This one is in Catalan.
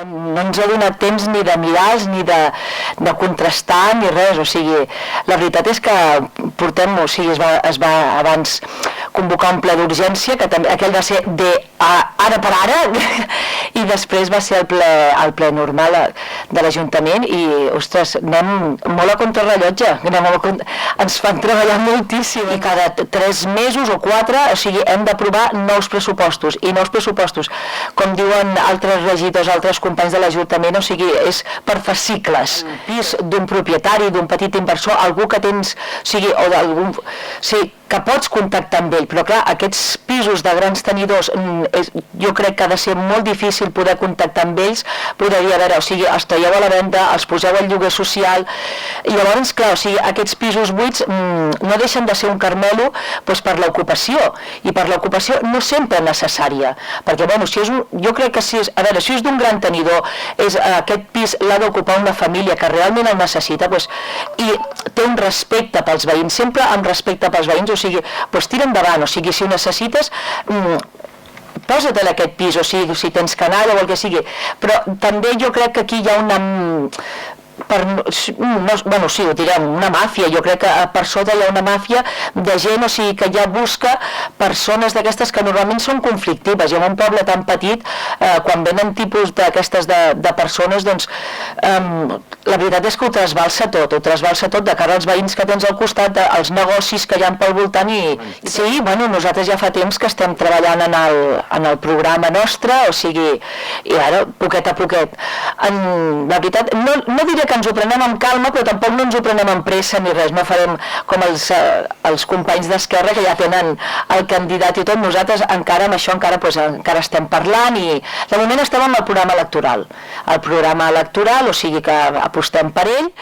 No ens ha donat temps ni de mirar ni de contrastar ni res, o sigui, la veritat és que portem, o sigui, es va abans convocar un ple d'urgència, que també, aquell va ser de ara per ara, i després va ser el ple normal de l'Ajuntament i, ostres, anem molt a contrarrellotge, ens fan treballar moltíssim i cada 3 mesos o 4, o sigui, hem d'aprovar nous pressupostos, i nous pressupostos, com diuen altres regidors, altres companys de l'Ajuntament, o sigui, és per fascicles. Pis d'un propietari, d'un petit inversor, algú que tens, o sigui, o d'algun... Sí, que pots contactar amb ell, però clar, aquests pisos de grans tenidors, jo crec que ha de ser molt difícil poder contactar amb ells, poder dir, a veure, o sigui, els traieu a la venda, els poseu al lloguer social, i llavors, clar, o sigui, aquests pisos buits no deixen de ser un carmelo doncs, per l'ocupació, i per l'ocupació no sempre necessària, perquè, bueno, si és jo crec que si és, a veure, si és d'un gran tenidor, aquest pis l'ha d'ocupar una família que realment el necessita, doncs, i té un respecte pels veïns, sempre amb respecte pels veïns, o sigui, doncs tira endavant, o sigui, si ho necessites, posa't en aquest pis, o sigui, si tens canalla o el que sigui, però també jo crec que aquí hi ha una... bueno, sí, ho direm, una màfia, jo crec que per sota hi ha una màfia de gent, o sigui, que ja busca persones d'aquestes que normalment són conflictives, i en un poble tan petit, quan venen tipus d'aquestes de persones, doncs, la veritat és que ho trasbalsa tot, de cara als veïns que tens al costat, als negocis que hi ha pel voltant, i sí, bueno, nosaltres ja fa temps que estem treballant en el programa nostre, o sigui, i ara, poquet a poquet, la veritat, no diré que ens ho prenem amb calma, però tampoc no ens ho prenem amb pressa ni res, no farem com els companys d'Esquerra que ja tenen el candidat i tot, nosaltres encara amb això encara estem parlant, i de moment estem amb el programa electoral, o sigui que apostem per ell.